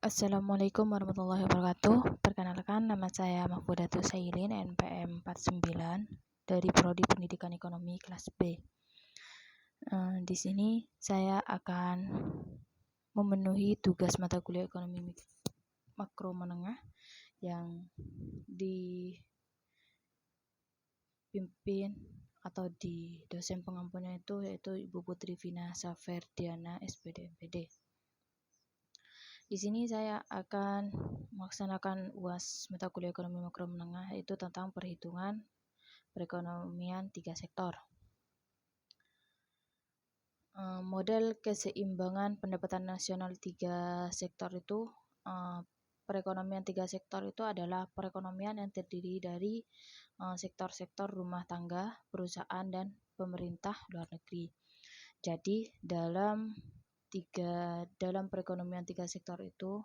Assalamualaikum warahmatullahi wabarakatuh. Perkenalkan, nama saya Mahfudatul Sailin, NPM 49 dari Prodi Pendidikan Ekonomi kelas B. Di sini saya akan memenuhi tugas mata kuliah ekonomi makro menengah yang dipimpin atau di dosen pengampunya itu yaitu Ibu Putri Vina Saferdiana, SPD MPD. Di sini saya akan melaksanakan UAS mata kuliah ekonomi makro menengah, yaitu tentang perhitungan perekonomian 3 sektor. Model keseimbangan pendapatan nasional 3 sektor itu, perekonomian 3 sektor itu adalah perekonomian yang terdiri dari sektor-sektor rumah tangga, perusahaan, dan pemerintah luar negeri. Jadi dalam perekonomian 3 sektor itu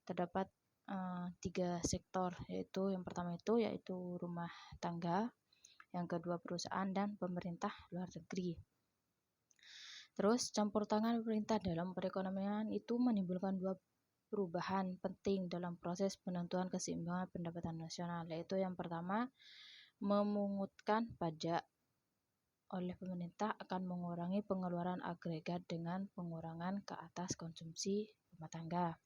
terdapat 3 sektor, yaitu yang pertama yaitu rumah tangga, yang kedua perusahaan, dan pemerintah luar negeri. Terus campur tangan pemerintah dalam perekonomian itu menimbulkan 2 perubahan penting dalam proses penentuan keseimbangan pendapatan nasional, yaitu yang pertama, memungutkan pajak oleh pemerintah akan mengurangi pengeluaran agregat dengan pengurangan ke atas konsumsi rumah tangga.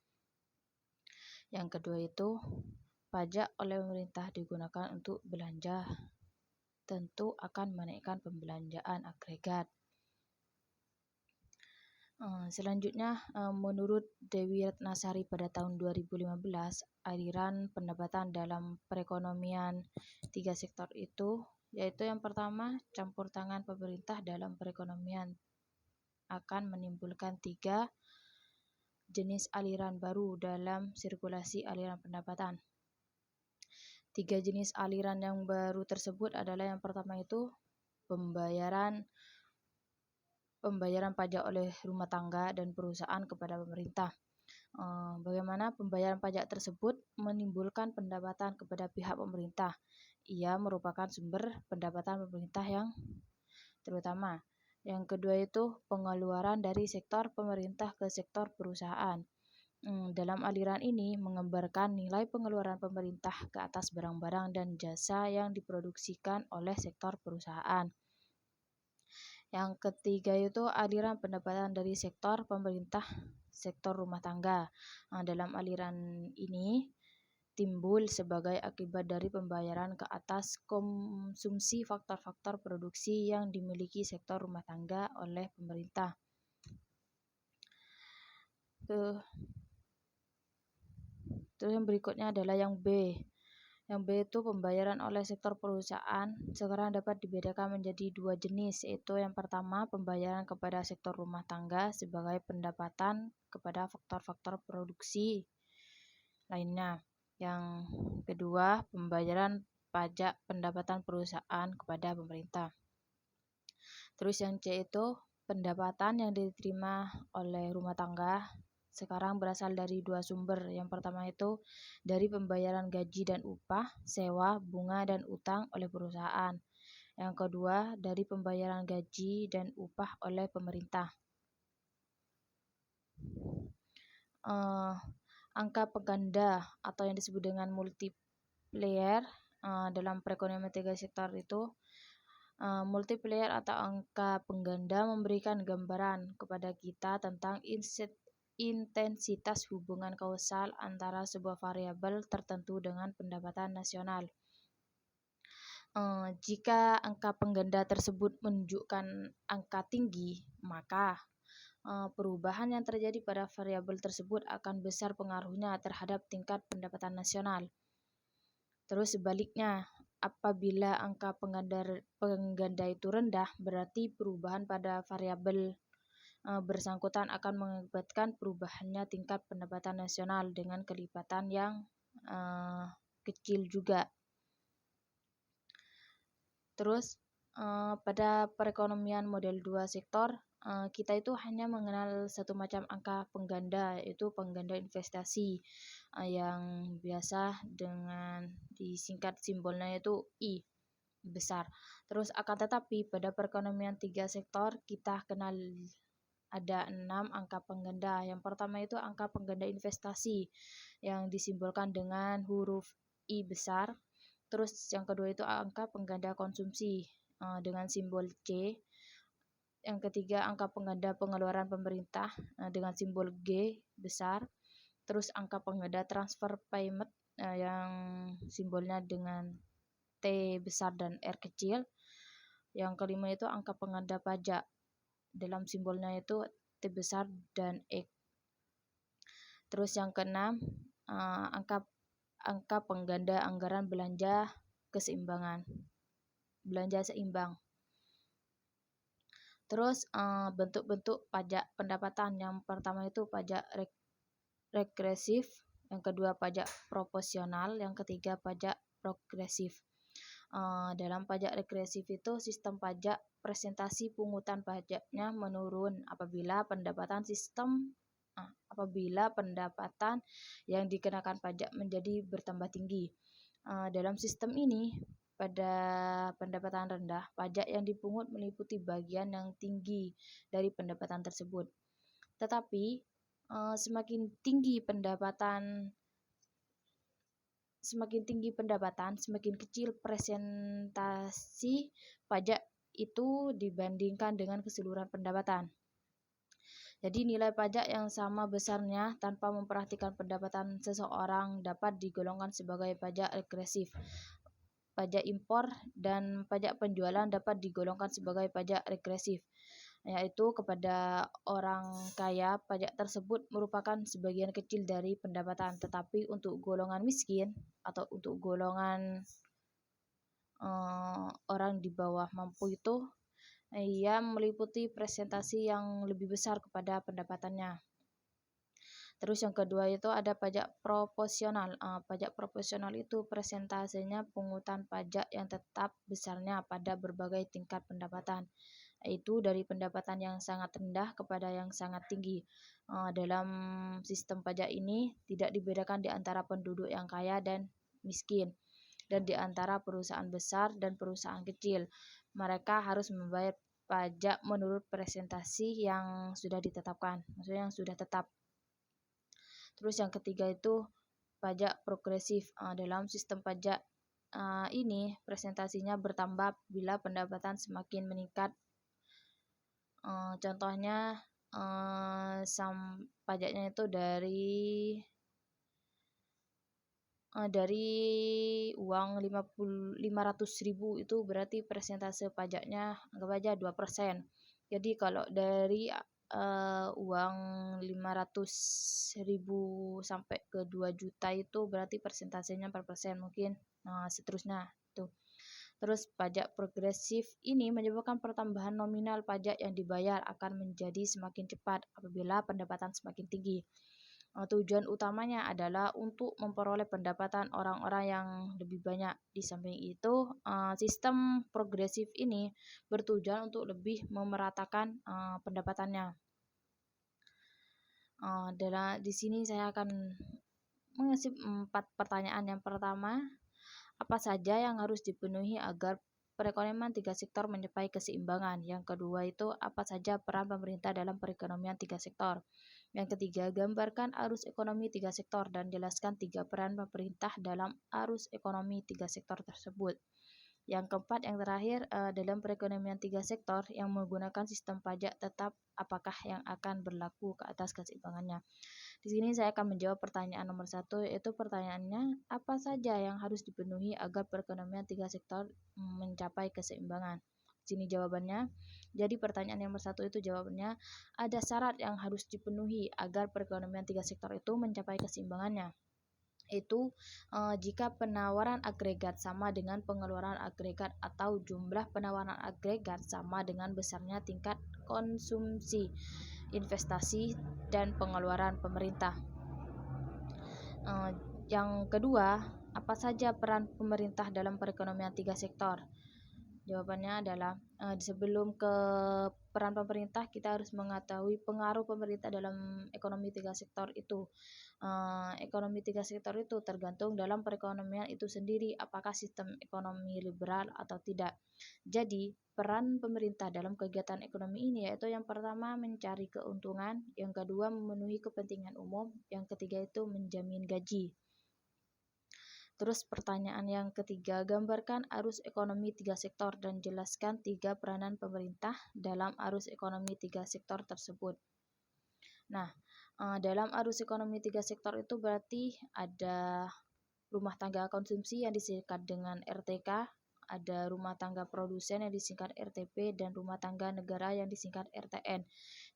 Yang kedua itu, pajak oleh pemerintah digunakan untuk belanja, tentu akan menaikkan pembelanjaan agregat. Selanjutnya, menurut Dewi Ratnasari pada tahun 2015, aliran pendapatan dalam perekonomian 3 sektor itu, yaitu yang pertama, campur tangan pemerintah dalam perekonomian akan menimbulkan 3 jenis aliran baru dalam sirkulasi aliran pendapatan. 3 jenis aliran yang baru tersebut adalah yang pertama itu pembayaran pajak oleh rumah tangga dan perusahaan kepada pemerintah. Bagaimana pembayaran pajak tersebut menimbulkan pendapatan kepada pihak pemerintah. Ia merupakan sumber pendapatan pemerintah yang terutama. Yang kedua itu pengeluaran dari sektor pemerintah ke sektor perusahaan. Dalam aliran ini menggambarkan nilai pengeluaran pemerintah ke atas barang-barang dan jasa yang diproduksikan oleh sektor perusahaan. Yang ketiga itu aliran pendapatan dari sektor pemerintah, sektor rumah tangga. Dalam aliran ini timbul sebagai akibat dari pembayaran ke atas konsumsi faktor-faktor produksi yang dimiliki sektor rumah tangga oleh pemerintah. Terus yang berikutnya adalah yang B. Yang B itu pembayaran oleh sektor perusahaan sekarang dapat dibedakan menjadi 2 jenis, yaitu yang pertama pembayaran kepada sektor rumah tangga sebagai pendapatan kepada faktor-faktor produksi lainnya. Yang kedua, pembayaran pajak pendapatan perusahaan kepada pemerintah. Terus yang C itu pendapatan yang diterima oleh rumah tangga sekarang berasal dari 2 sumber. Yang pertama itu dari pembayaran gaji dan upah, sewa, bunga, dan utang oleh perusahaan. Yang kedua dari pembayaran gaji dan upah oleh pemerintah. Angka pengganda atau yang disebut dengan multiplier dalam perekonomian 3 sektor itu, multiplier atau angka pengganda memberikan gambaran kepada kita tentang intensitas hubungan kausal antara sebuah variabel tertentu dengan pendapatan nasional. Jika angka pengganda tersebut menunjukkan angka tinggi, maka perubahan yang terjadi pada variabel tersebut akan besar pengaruhnya terhadap tingkat pendapatan nasional. Terus sebaliknya, apabila angka pengganda itu rendah, berarti perubahan pada variabel bersangkutan akan mengakibatkan perubahannya tingkat pendapatan nasional dengan kelipatan yang kecil juga. Terus pada perekonomian model 2 sektor, kita itu hanya mengenal satu macam angka pengganda, yaitu pengganda investasi yang biasa dengan disingkat simbolnya itu I besar. Terus akan tetapi pada perekonomian 3 sektor kita kenal ada 6 angka pengganda. Yang pertama itu angka pengganda investasi yang disimbolkan dengan huruf I besar. Terus yang kedua itu angka pengganda konsumsi dengan simbol C. Yang ketiga angka pengganda pengeluaran pemerintah dengan simbol G besar. Terus angka pengganda transfer payment yang simbolnya dengan T besar dan R kecil. Yang kelima itu angka pengganda pajak, dalam simbolnya itu T besar dan X. Terus yang keenam angka pengganda anggaran belanja keseimbangan, belanja seimbang. Terus bentuk-bentuk pajak pendapatan, yang pertama itu pajak regresif, yang kedua pajak proporsional, yang ketiga pajak progresif. Dalam pajak regresif itu sistem pajak presentasi pungutan pajaknya menurun apabila pendapatan yang dikenakan pajak menjadi bertambah tinggi. Dalam sistem ini, pada pendapatan rendah, pajak yang dipungut meliputi bagian yang tinggi dari pendapatan tersebut. Tetapi semakin tinggi pendapatan, semakin kecil presentasi pajak itu dibandingkan dengan keseluruhan pendapatan. Jadi nilai pajak yang sama besarnya tanpa memperhatikan pendapatan seseorang dapat digolongkan sebagai pajak regresif. Pajak impor dan pajak penjualan dapat digolongkan sebagai pajak regresif, yaitu kepada orang kaya pajak tersebut merupakan sebagian kecil dari pendapatan, tetapi untuk golongan miskin atau untuk golongan orang di bawah mampu itu ia meliputi presentasi yang lebih besar kepada pendapatannya. Terus yang kedua itu ada pajak proporsional. Pajak proporsional itu presentasenya pungutan pajak yang tetap besarnya pada berbagai tingkat pendapatan, yaitu dari pendapatan yang sangat rendah kepada yang sangat tinggi. Dalam sistem pajak ini tidak dibedakan di antara penduduk yang kaya dan miskin, dan di antara perusahaan besar dan perusahaan kecil. Mereka harus membayar pajak menurut presentasi yang sudah ditetapkan, maksudnya yang sudah tetap. Terus yang ketiga itu pajak progresif. Dalam sistem pajak ini presentasinya bertambah bila pendapatan semakin meningkat. Contohnya pajaknya itu dari uang 500.000 itu berarti persentase pajaknya anggap aja 2%. Jadi kalau dari uang 500.000 sampai ke 2 juta itu berarti persentasenya 4% mungkin. Seterusnya tuh. Terus pajak progresif ini menyebabkan pertambahan nominal pajak yang dibayar akan menjadi semakin cepat apabila pendapatan semakin tinggi. Tujuan utamanya adalah untuk memperoleh pendapatan orang-orang yang lebih banyak. Di samping itu, sistem progresif ini bertujuan untuk lebih memeratakan pendapatannya. Di sini saya akan mengisi 4 pertanyaan. Yang pertama, apa saja yang harus dipenuhi agar perekonomian 3 sektor mencapai keseimbangan? Yang kedua itu, apa saja peran pemerintah dalam perekonomian 3 sektor? Yang ketiga, gambarkan arus ekonomi 3 sektor dan jelaskan 3 peran pemerintah dalam arus ekonomi 3 sektor tersebut. Yang keempat, yang terakhir, dalam perekonomian 3 sektor yang menggunakan sistem pajak tetap, apakah yang akan berlaku ke atas keseimbangannya? Di sini saya akan menjawab pertanyaan nomor 1, yaitu pertanyaannya, apa saja yang harus dipenuhi agar perekonomian 3 sektor mencapai keseimbangan? Di sini jawabannya. Jadi pertanyaan nomor 1 itu jawabannya, ada syarat yang harus dipenuhi agar perekonomian 3 sektor itu mencapai keseimbangannya. Itu jika penawaran agregat sama dengan pengeluaran agregat atau jumlah penawaran agregat sama dengan besarnya tingkat konsumsi, investasi, dan pengeluaran pemerintah. Yang kedua, apa saja peran pemerintah dalam perekonomian 3 sektor? Jawabannya adalah sebelum ke peran pemerintah, kita harus mengetahui pengaruh pemerintah dalam ekonomi tiga sektor itu. Ekonomi tiga sektor itu tergantung dalam perekonomian itu sendiri, apakah sistem ekonomi liberal atau tidak. Jadi, peran pemerintah dalam kegiatan ekonomi ini yaitu yang pertama mencari keuntungan, yang kedua memenuhi kepentingan umum, yang ketiga itu menjamin gaji. Terus pertanyaan yang ketiga, gambarkan arus ekonomi tiga sektor dan jelaskan tiga peranan pemerintah dalam arus ekonomi tiga sektor tersebut. Nah, dalam arus ekonomi tiga sektor itu berarti ada rumah tangga konsumsi yang disingkat dengan RTK, ada rumah tangga produsen yang disingkat RTP, dan rumah tangga negara yang disingkat RTN.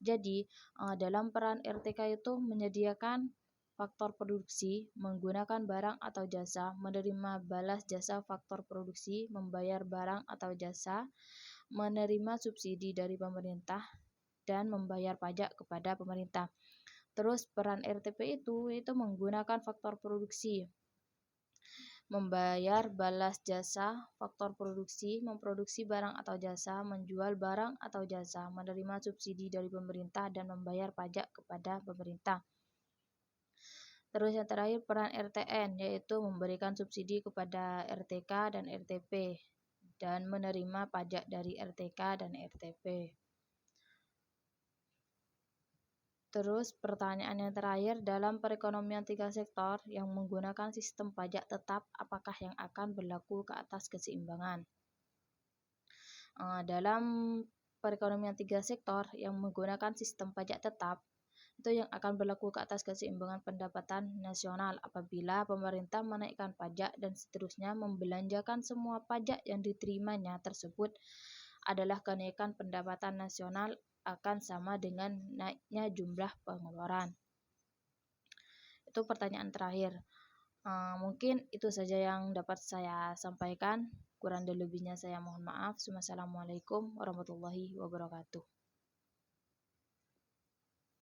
Jadi, dalam peran RTK itu menyediakan faktor produksi, menggunakan barang atau jasa, menerima balas jasa faktor produksi, membayar barang atau jasa, menerima subsidi dari pemerintah, dan membayar pajak kepada pemerintah. Terus peran RTP itu menggunakan faktor produksi, membayar balas jasa faktor produksi, memproduksi barang atau jasa, menjual barang atau jasa, menerima subsidi dari pemerintah, dan membayar pajak kepada pemerintah. Terus yang terakhir peran RTN, yaitu memberikan subsidi kepada RTK dan RTP dan menerima pajak dari RTK dan RTP. Terus pertanyaan yang terakhir, dalam perekonomian tiga sektor yang menggunakan sistem pajak tetap, apakah yang akan berlaku ke atas keseimbangan? Dalam perekonomian tiga sektor yang menggunakan sistem pajak tetap, itu yang akan berlaku ke atas keseimbangan pendapatan nasional apabila pemerintah menaikkan pajak dan seterusnya membelanjakan semua pajak yang diterimanya tersebut adalah kenaikan pendapatan nasional akan sama dengan naiknya jumlah pengeluaran. Itu pertanyaan terakhir. Mungkin itu saja yang dapat saya sampaikan. Kurang dan lebihnya saya mohon maaf. Wassalamualaikum warahmatullahi wabarakatuh.